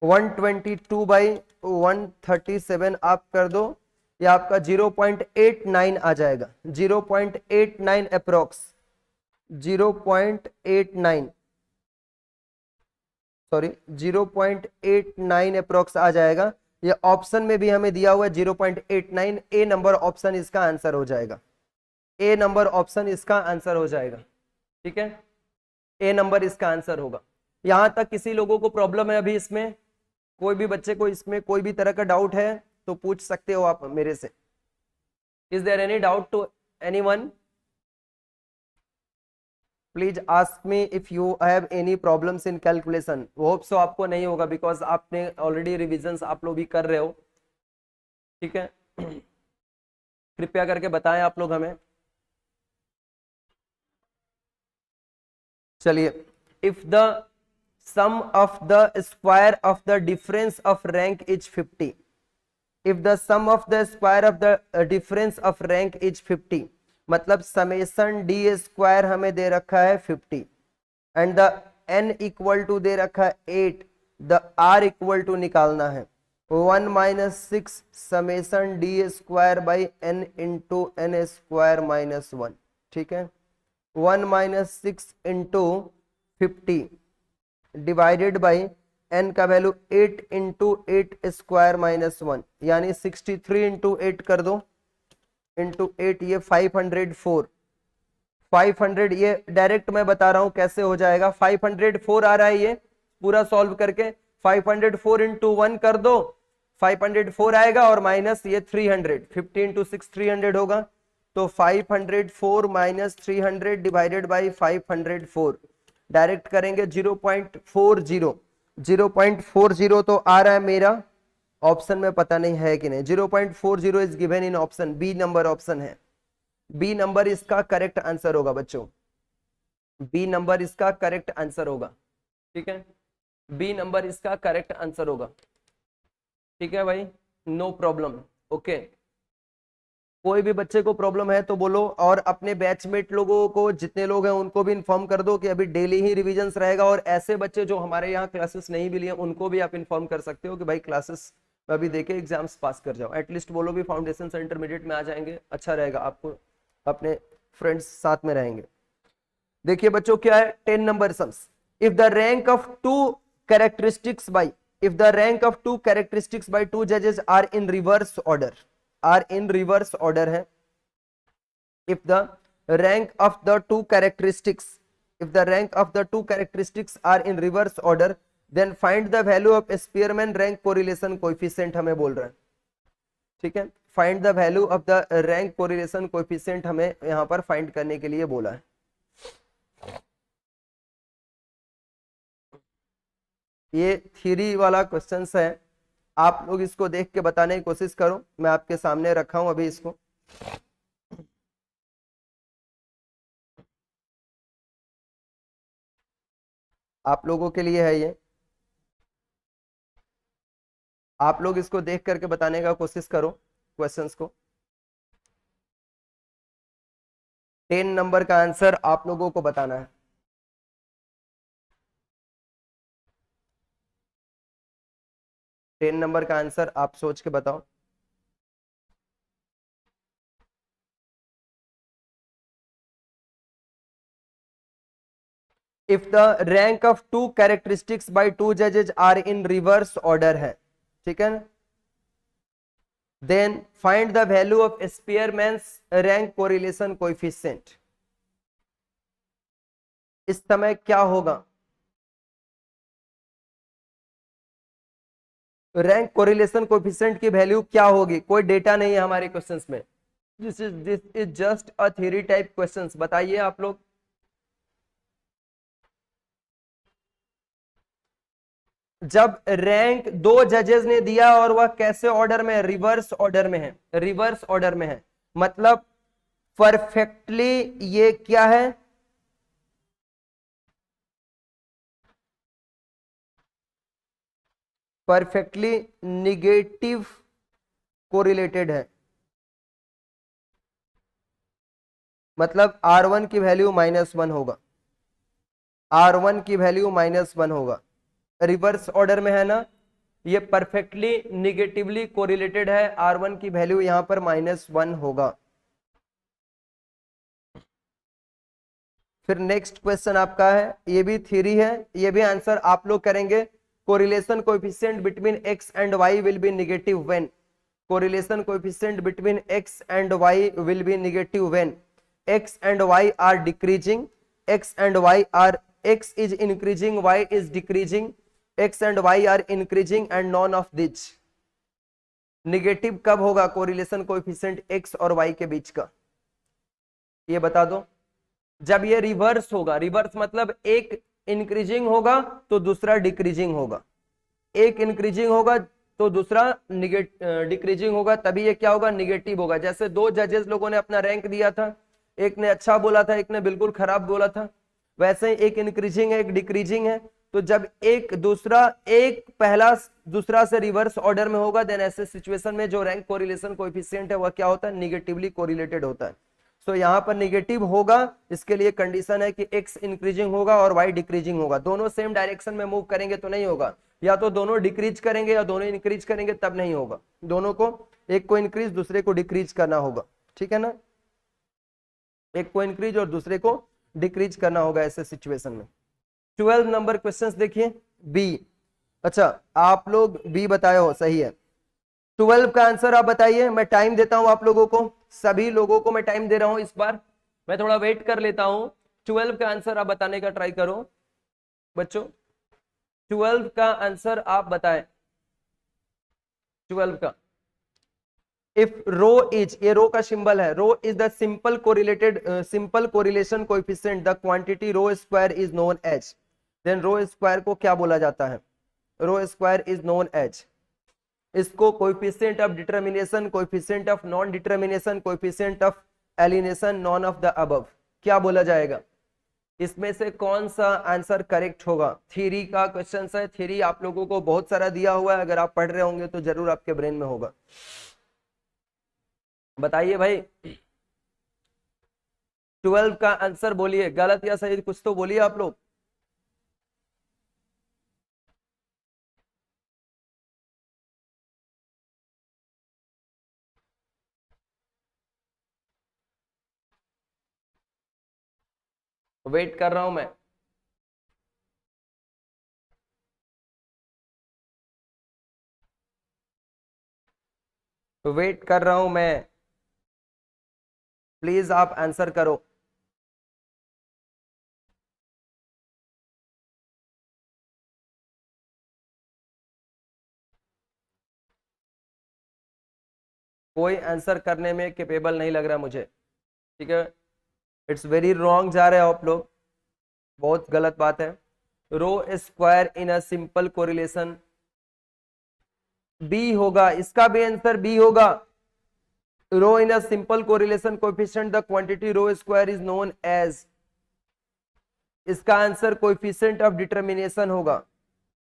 122 बाई 137 आप कर दो, ये आपका 0.89 आ जाएगा, 0.89 अप्रोक्स 0.89 अप्रोक्स आ जाएगा। ये ऑप्शन में भी हमें दिया हुआ है 0.89, ए नंबर ऑप्शन इसका आंसर हो जाएगा, ए नंबर ऑप्शन इसका आंसर हो जाएगा। ठीक है, ए नंबर इसका आंसर होगा। यहां तक किसी लोगों को प्रॉब्लम है अभी इसमें, कोई भी बच्चे को इसमें कोई भी तरह का डाउट है तो पूछ सकते हो आप मेरे से। Is there any doubt to anyone? Please ask me if you have any problems in calculation. Hope so आपको नहीं होगा, बिकॉज आपने ऑलरेडी रिविजन्स आप लोग भी कर रहे हो। ठीक है, कृपया करके बताएं आप लोग हमें। चलिए, if the sum of the square of the difference of rank is 50, if the sum of the square of the difference of rank is 50, मतलब समेशन डी स्क्वायर हमें दे रखा है 50 and the n equal to दे रखा है 8, द r इक्वल टू निकालना है 1 minus 6 summation D square by n into n square minus 1। ठीक है, 1 minus 6 into 50 divided by n का वैल्यू 8 इंटू 8 स्क्वायर माइनस 1, यानी 63 इंटू 8 कर दो इंटू 8, ये 504। 500 ये डायरेक्ट मैं बता रहा हूं कैसे हो जाएगा, 504 आ रहा है, ये पूरा सॉल्व करके 504 इंटू 1 कर दो, 504 आएगा और माइनस ये 300, 50 इंटू 6 300 होगा, तो 504 माइनस 300 डिवाइडेड बाई 504 डायरेक्ट करेंगे 0.40। 0.40 तो आ रहा है मेरा ऑप्शन में, पता नहीं है कि नहीं। 0.40 is given in option B, नंबर ऑप्शन है, बी नंबर इसका करेक्ट आंसर होगा बच्चों, बी नंबर इसका करेक्ट आंसर होगा। ठीक है, बी नंबर इसका करेक्ट आंसर होगा। ठीक है भाई, नो प्रॉब्लम। ओके, कोई भी बच्चे को प्रॉब्लम है तो बोलो, और अपने बैचमेट लोगों को जितने लोग हैं उनको भी इन्फॉर्म कर दो कि अभी डेली ही रिविजन्स रहेगा, और ऐसे बच्चे जो हमारे यहाँ क्लासेस नहीं भी लिए उनको भी आप इन्फॉर्म कर सकते हो कि भाई क्लासेस में अभी देके एग्जाम्स पास कर जाओ। एटलीस्ट बोलो भी फाउंडेशन से इंटरमीडिएट में आ जाएंगे, अच्छा रहेगा, आपको अपने फ्रेंड्स साथ में रहेंगे। देखिए बच्चों क्या है, 10 number sums. If the rank of two characteristics by, if the rank of two characteristics by two judges are in reverse order, है। if the rank of the two characteristics are in reverse order, then find the value of Spearman rank correlation coefficient हमें बोल रहा है। ठीक है, find the value of the rank correlation coefficient हमें यहां पर find करने के लिए बोला है। ये थ्योरी वाला क्वेश्चन है, आप लोग इसको देख के बताने की कोशिश करो। मैं आपके सामने रखा हूं अभी इसको। आप लोगों के लिए है ये, आप लोग इसको देख करके बताने का कोशिश करो क्वेश्चंस को। 10 नंबर का आंसर आप लोगों को बताना है। टेन नंबर का आंसर आप सोच के बताओ। If the rank of two characteristics by two जजेज आर इन रिवर्स ऑर्डर है, ठीक है ना, then find the value of Spearman's rank correlation coefficient. इस समय क्या होगा? रैंक कोरिलेशन कोएफिशिएंट की वैल्यू क्या होगी? कोई डेटा नहीं है हमारे क्वेश्चंस में, this is just a theory type questions. बताइए आप लोग। जब रैंक दो जजेस ने दिया और वह कैसे ऑर्डर में है? रिवर्स ऑर्डर में है, रिवर्स ऑर्डर में है, मतलब परफेक्टली ये क्या है? परफेक्टली निगेटिव कोरिलेटेड है, मतलब R1 की वैल्यू -1 होगा, R1 की वैल्यू -1 होगा। रिवर्स ऑर्डर में है ना, ये परफेक्टली निगेटिवली कोरिलेटेड है, R1 की वैल्यू यहां पर -1 होगा। फिर नेक्स्ट क्वेश्चन आपका है, ये भी थ्योरी है, ये भी आंसर आप लोग करेंगे। Correlation coefficient between x and y will be negative when, correlation coefficient between x and y will be negative when x and y are decreasing, x and y are, x is increasing, y is decreasing, x and y are increasing and none of these। Negative कब होगा कोरिलेशन कोएफिशिएंट x और y के बीच का? ये बता दो। जब ये रिवर्स होगा, रिवर्स मतलब एक इंक्रीजिंग होगा तो दूसरा डिक्रीजिंग होगा, एक इंक्रीजिंग होगा तो दूसरा डिक्रीजिंग होगा, तभी ये क्या होगा? निगेटिव होगा। जैसे दो जजेस लोगों ने अपना रैंक दिया था, एक ने अच्छा बोला था, एक ने बिल्कुल खराब बोला था, वैसे ही एक इंक्रीजिंग है एक डिक्रीजिंग है। तो जब एक पहला दूसरा से रिवर्स ऑर्डर में होगा, देन ऐसे सिचुएशन में जो रैंक कोरिलेशन कोएफिशिएंट है वह क्या होता है? निगेटिवली कोरिलेटेड होता है। सो यहाँ पर निगेटिव होगा, इसके लिए कंडीशन है कि x इंक्रीजिंग होगा और y डिक्रीजिंग होगा। दोनों सेम डायरेक्शन में मूव करेंगे तो नहीं होगा, या तो दोनों डिक्रीज करेंगे या दोनों इंक्रीज करेंगे, तब नहीं होगा। दोनों को, एक को इंक्रीज दूसरे को डिक्रीज करना होगा, ठीक है ना, एक को इंक्रीज और दूसरे को डिक्रीज करना होगा ऐसे सिचुएशन में। 12 नंबर क्वेश्चंस देखिए, बी। अच्छा आप लोग बी बताए हो, सही है। 12 का आंसर आप बताइए, मैं टाइम देता हूं आप लोगों को, सभी लोगों को मैं टाइम दे रहा हूं इस बार, मैं थोड़ा वेट कर लेता हूं। 12 का आंसर आप बताने का ट्राई करो बच्चों, 12 का आंसर आप बताएं। 12 का, इफ रो इज, ये रो का सिंबल है, rho is the simple correlation coefficient, the quantity rho square is known as, then rho square को क्या बोला जाता है? Rho square is known as, इसको coefficient of determination, coefficient of non determination, coefficient of alienation, none of the above, क्या बोला जाएगा? इसमें से कौन सा आंसर करेक्ट होगा? थ्योरी का क्वेश्चन है, थ्योरी आप लोगों को बहुत सारा दिया हुआ है, अगर आप पढ़ रहे होंगे तो जरूर आपके ब्रेन में होगा। बताइए भाई, 12 का आंसर बोलिए, गलत या सही कुछ तो बोलिए आप लोग। वेट कर रहा हूं मैं। वेट कर रहा हूं मैं, प्लीज आप आंसर करो। कोई आंसर करने में कैपेबल नहीं लग रहा मुझे, ठीक है, इट्स वेरी रॉन्ग जा रहे हो आप लोग, बहुत गलत बात है। Rho square in a simple correlation, B होगा, इसका भी आंसर बी होगा। Rho in a simple correlation coefficient, the quantity rho square is known as, इसका आंसर कोएफिशिएंट ऑफ डिटर्मिनेशन होगा,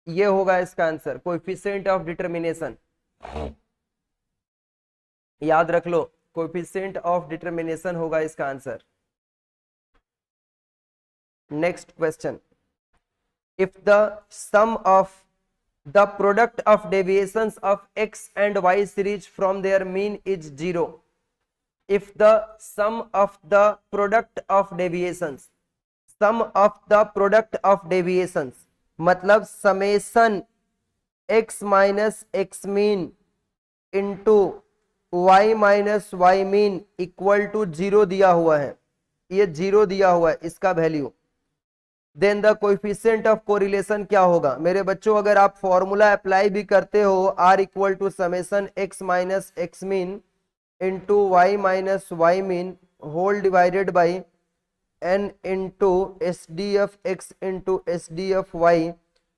ये होगा इसका आंसर कोएफिशिएंट ऑफ डिटर्मिनेशन, याद रख लो कोएफिशिएंट ऑफ डिटर्मिनेशन होगा इसका answer. Next question, if the sum of the product of deviations of x and y series from their mean is 0, if the sum of the product of deviations, sum of the product of deviations मतलब summation x minus x mean into y minus y mean equal to 0 दिया हुआ है, ये 0 दिया हुआ है इसका value, then the coefficient of correlation क्या होगा। मेरे बच्चों अगर आप फॉर्मूला अप्लाई भी करते हो r equal to summation x minus x mean into y minus y mean whole divided by n into S D F x into S D F y,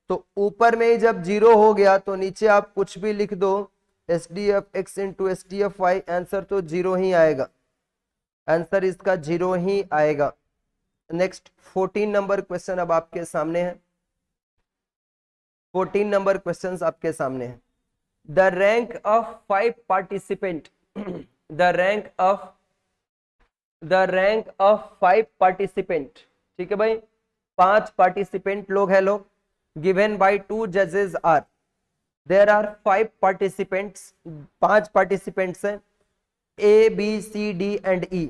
तो ऊपर में ही जब 0 हो गया तो नीचे आप कुछ भी लिख दो S D F x into S D F y, answer तो 0 ही आएगा, आंसर इसका 0 ही आएगा। नेक्स्ट 14 नंबर क्वेश्चन अब आपके सामने है, 14 नंबर क्वेश्चन आपके सामने है। The rank of 5 participant, the rank of 5 participant, ठीक है भाई 5 पार्टिसिपेंट लोग हैं लोग, गिवन बाय 2 जजेस are, there are 5 participants, 5 participants हैं A B C D and E,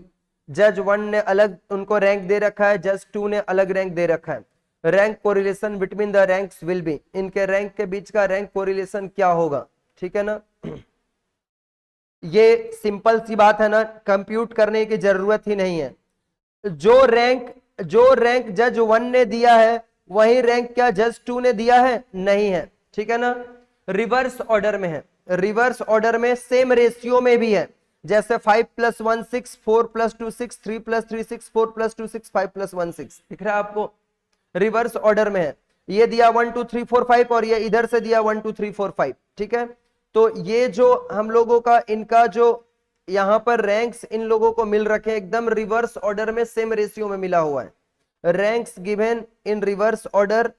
जज 1 ने अलग उनको रैंक दे रखा है, जज 2 ने अलग रैंक दे रखा है। Rank correlation between the ranks will be, इनके रैंक के बीच का रैंक कोरिलेशन क्या होगा, ठीक है ना। ये सिंपल सी बात है ना, कंप्यूट करने की जरूरत ही नहीं है। जो रैंक जज 1 ने दिया है वही रैंक क्या जज 2 ने दिया है, नहीं है, ठीक है ना। रिवर्स ऑर्डर में है, रिवर्स ऑर्डर में सेम रेशियो में भी है, जैसे 5 + 1 6, 4 + 2 6, 3 + 3 6, 4 + 2 6, 5 + 1 6, दिख रहा है आपको, रिवर्स ऑर्डर में है। ये दिया 1 2 3 4 5 और ये इधर से दिया 1 2 3 4 5, ठीक है। तो ये जो हम लोगों का इनका जो यहाँ पर रैंक्स इन लोगों को मिल रखे हैं एकदम रिवर्स ऑर्डर में सेम रेशियो में मिला हुआ है, ranks given in reverse order,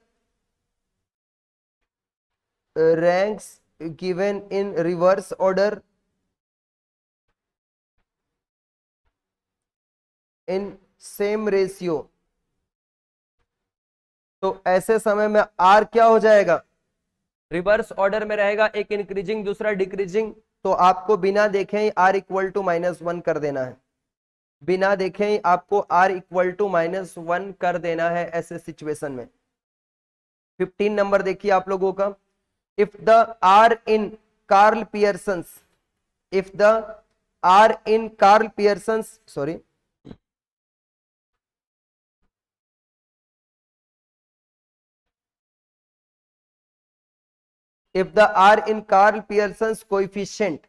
ranks given in reverse order in same ratio. तो ऐसे समय में आर क्या हो जाएगा, रिवर्स ऑर्डर में रहेगा, एक इंक्रीजिंग दूसरा डिक्रीजिंग, तो आपको बिना देखे ही आर इक्वल टू -1 कर देना है, बिना देखे ही आपको आर इक्वल टू -1 कर देना है ऐसे सिचुएशन में। 15 नंबर देखिए आप लोगों का, if the R in Karl Pearson's, if the R in Karl Pearson's sorry if the R in Karl Pearson's coefficient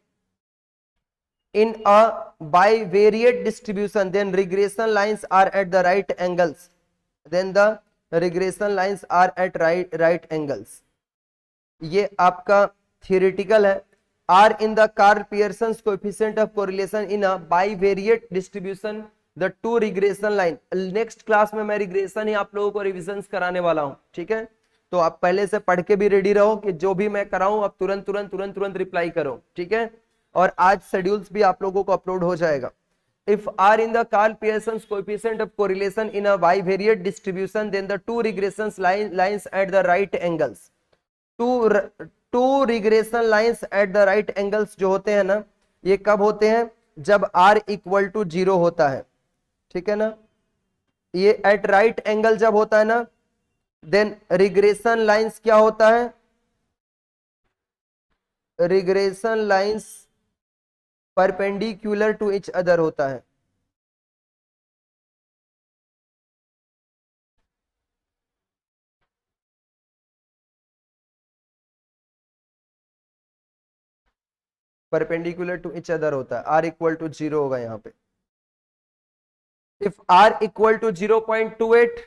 in a bivariate distribution, then regression lines are at the right angles, then the regression lines are at right angles। ये आपका theoretical है। R in the Karl Pearson's coefficient of correlation in a bivariate distribution, the two regression line, next class में मैं regression ही आप लोगों को revisions कराने वाला हूँ, ठीक है। तो आप पहले से पढ़ के भी रेडी रहो कि जो भी मैं कराऊं आप तुरंत रिप्लाई करो, ठीक है। और आज शेड्यूल्स भी आप लोगों को अपलोड हो जाएगा। If R in the Karl Pearson's coefficient of correlation in a bivariate distribution, then the two regressions lines at the right angles, two regression lines at the right angles जो होते हैं ना, ये कब होते हैं, जब r इक्वल टू 0 होता है, ठीक है ना। ये एट राइट एंगल जब होता है ना, देन रिग्रेशन लाइंस क्या होता है, regression lines perpendicular to each other होता है। परपेंडिकुलर टू ईच अदर होता है, r इक्वल टू 0 होगा यहाँ पे। If r equal to 0.28,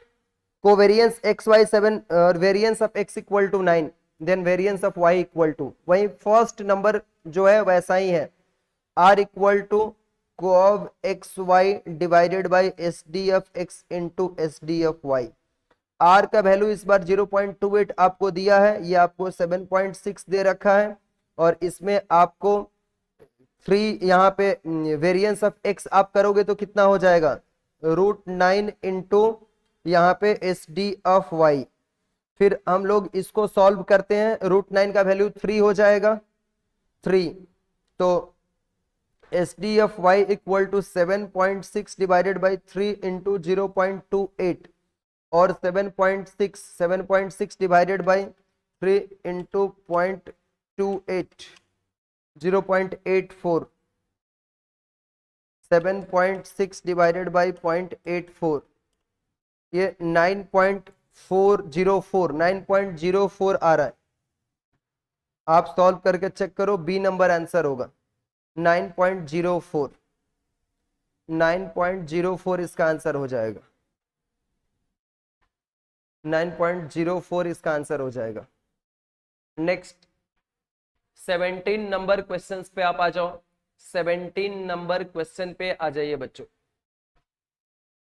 covariance xy7 और variance of x equal to 9, then variance of y equal to, वही फर्स्ट नंबर जो है वैसा ही है, r equal to cov xy divided by sdf x into sdf y। R का वैल्यू इस बार 0.28 आपको दिया है, ये आपको 7.6 दे रखा है, और इसमें आपको 3 यहाँ पे वेरिएंस ऑफ एक्स आप करोगे तो कितना हो जाएगा, √9 इंटू यहाँ पे एस डी ऑफ वाई। फिर हम लोग इसको सॉल्व करते हैं, √9 का वैल्यू 3 हो जाएगा, 3, तो S D of y equal to 7.6 divided by 3 into 0.28, और 7.6 divided by 3 into 0.28, 0.84, 7.6 divided by 0.84, ये 9.404 आ रहा है। आप सॉल्व करके चेक करो, बी नंबर आंसर होगा 9.04, 9.04 इसका आंसर हो जाएगा, 9.04 इसका आंसर हो जाएगा। नेक्स्ट 17 नंबर क्वेश्चंस पे आप आ जाओ, 17 नंबर क्वेश्चन पे आ जाइए बच्चों।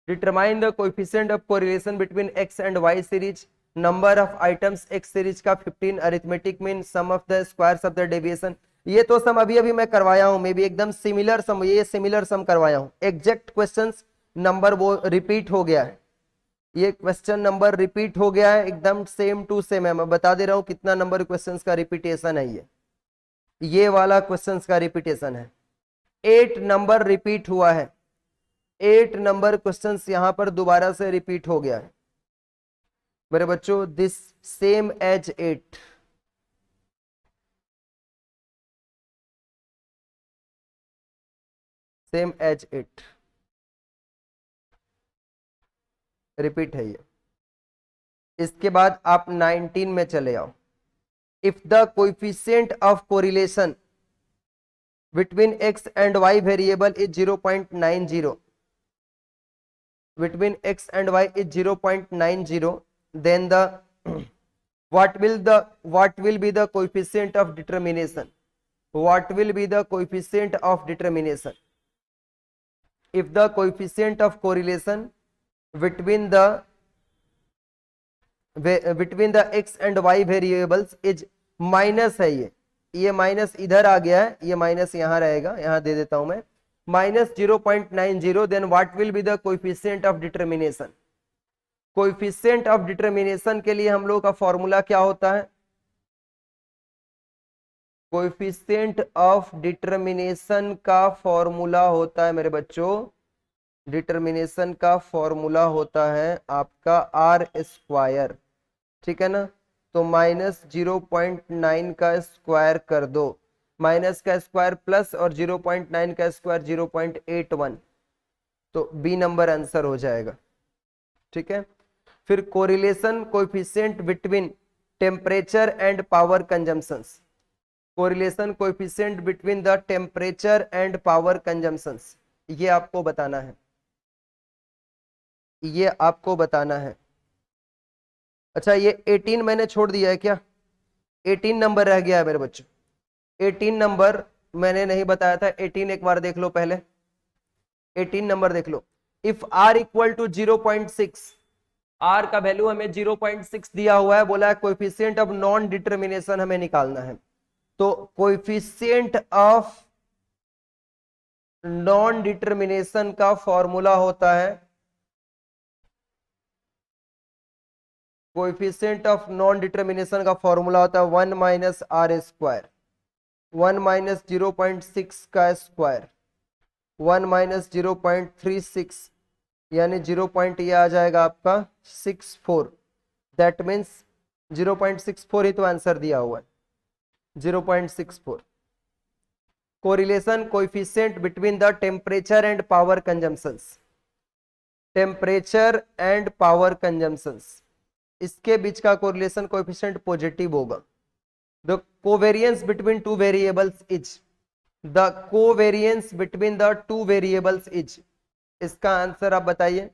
Determine the coefficient of correlation between x and Y series, number of items x series का 15, arithmetic mean, sum of the squares of the deviation. ये तो सम अभी अभी मैं करवाया हूं, मे बी एकदम सिमिलर सम, ये सिमिलर सम करवाया हूं, एग्जैक्ट क्वेश्चंस नंबर वो रिपीट हो गया है, ये क्वेश्चन नंबर रिपीट हो गया है, एकदम सेम टू सेम है। मैं बता दे रहा हूं कितना नंबर क्वेश्चंस का रिपीटेशन है, ये वाला क्वेश्चंस का रिपीटेशन है, 8 नंबर रिपीट हुआ है, 8 नंबर क्वेश्चंस यहां पर दोबारा से रिपीट हो गया है मेरे बच्चों, this same as 8, same as 8 repeat है ये। इसके बाद आप 19 में चले आओ। If the coefficient of correlation between x and y variable is 0.90, between x and y is 0.90, then the what will be the coefficient of determination, what will be the coefficient of determination if the coefficient of correlation between the x and y variables is minus है, ये माइनस इधर आ गया है, ये माइनस यहां रहेगा, यहां दे देता हूं मैं, -0.90, then what will be the coefficient of determination? Coefficient of determination के लिए हम लोग का फॉर्मूला क्या होता है, कोएफिशिएंट ऑफ डिटरमिनेशन का फॉर्मूला होता है मेरे बच्चों, डिटरमिनेशन का फॉर्मूला होता है आपका r², ठीक है ना, तो -0.9 का स्क्वायर कर दो, माइनस का स्क्वायर प्लस और 0.9 का स्क्वायर 0.81, तो बी नंबर आंसर हो जाएगा, ठीक है। फिर correlation coefficient between temperature and power consumptions, correlation coefficient between the temperature and power consumptions, ये आपको बताना है, ये आपको बताना है। अच्छा, ये 18 मैंने छोड़ दिया है क्या, 18 नंबर रह गया है मेरे बच्चों, 18 नंबर मैंने नहीं बताया था, 18 एक बार देख लो पहले, 18 नंबर देख लो। If r equal to 0.6, r का वैल्यू हमें 0.6 दिया हुआ है, बोला है कोएफिशिएंट ऑफ नॉन डिटरमिनेशन हमें निकालना है, तो कोएफिशिएंट ऑफ नॉन डिटरमिनेशन का फॉर्मूला होता है, कोएफिशिएंट ऑफ नॉन डिटरमिनेशन का फॉर्मूला होता है 1 माइनस r², 1 माइनस 0.6 का स्क्वायर, 1 माइनस 0.36, यानी 0. ये आ जाएगा आपका 64, दैट मीन्स 0.64 ही तो आंसर दिया हुआ है, 0.64। Correlation coefficient between the temperature and power consumptions, temperature and power consumptions, इसके बीच का कोरिलेशन कोएफिशिएंट पॉजिटिव होगा। The covariance between two variables is, the covariance between the two variables is, इसका आंसर आप बताइए,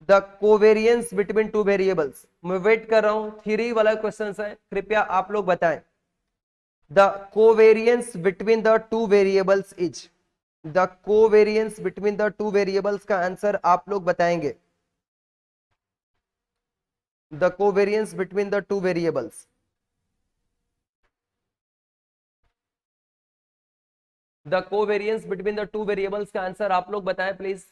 the covariance between two variables, मैं वेट कर रहा हूं, 3 वाला क्वेश्चन है, कृपया आप लोग बताएं, the covariance between the two variables is, the covariance between the two variables का आंसर आप लोग बताएंगे। The covariance between the two variables. The covariance between the two variables का आंसर आप लोग बताएं प्लीज।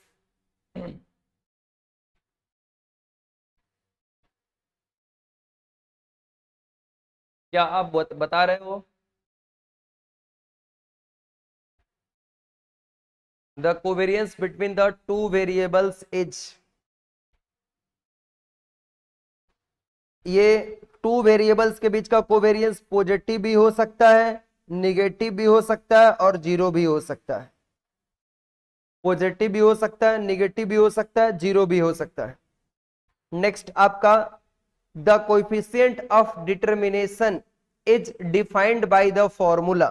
क्या आप बता रहे हो? The covariance between the two variables is, ये टू वेरिएबल्स के बीच का कोवेरियंस पॉजिटिव भी हो सकता है, निगेटिव भी हो सकता है और जीरो भी हो सकता है। पॉजिटिव भी हो सकता है, निगेटिव भी हो सकता है, जीरो भी हो सकता है। नेक्स्ट आपका, the coefficient of determination is defined by the formula.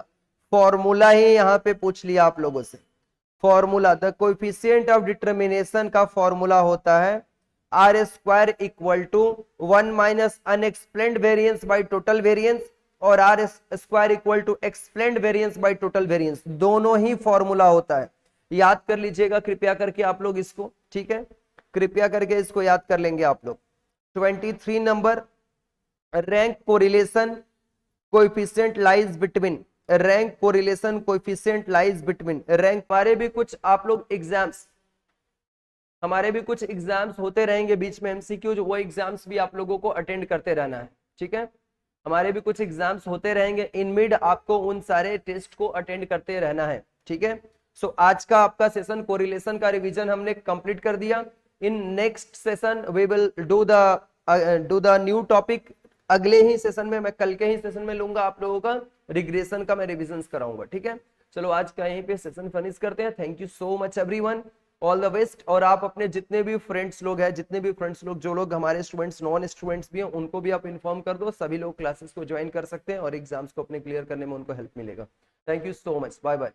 Formula ही यहां पे पूछ लिया आप लोगों से। Formula, the coefficient of determination का फॉर्मूला होता है r square equal to 1 minus unexplained variance by total variance और r square equal to explained variance by total variance. दोनों ही फॉर्मूला होता है, याद कर लीजिएगा कृपया करके आप लोग इसको, ठीक है, कृपया करके इसको याद कर लेंगे आप लोग। 23 number, rank correlation coefficient lies between, rank correlation coefficient lies between rank. हमारे भी कुछ आप लोग एग्जाम्स, हमारे भी कुछ एग्जाम्स होते रहेंगे बीच में एमसीक्यू, जो वो एग्जाम्स भी आप लोगों को अटेंड करते रहना है, ठीक है। हमारे भी कुछ एग्जाम्स होते रहेंगे इन मिड, आपको उन सारे टेस्ट को अटेंड करते रहना है, ठीक है। सो आज का आपका सेशन कोरिलेशन का रिवीजन हमने कंप्लीट कर दिया। In next session we will do the new topic. अगले ही सेशन में, मैं कल के ही सेशन में लूंगा आप लोगों का रिग्रेशन का, मैं रिविजन कराऊंगा, ठीक है। चलो आज का यहीं पे सेशन फिनिश करते हैं। Thank you so much everyone, all the best. और आप अपने जितने भी फ्रेंड्स लोग हैं, जितने भी फ्रेंड्स लोग, जो लोग हमारे स्टूडेंट्स नॉन स्टूडेंट्स भी हैं, उनको भी आप इन्फॉर्म कर दो। सभी लोग क्लासेस को ज्वाइन कर सकते हैं और एग्जाम्स को अपने क्लियर करने में उनको हेल्प मिलेगा। Thank you so much, bye bye.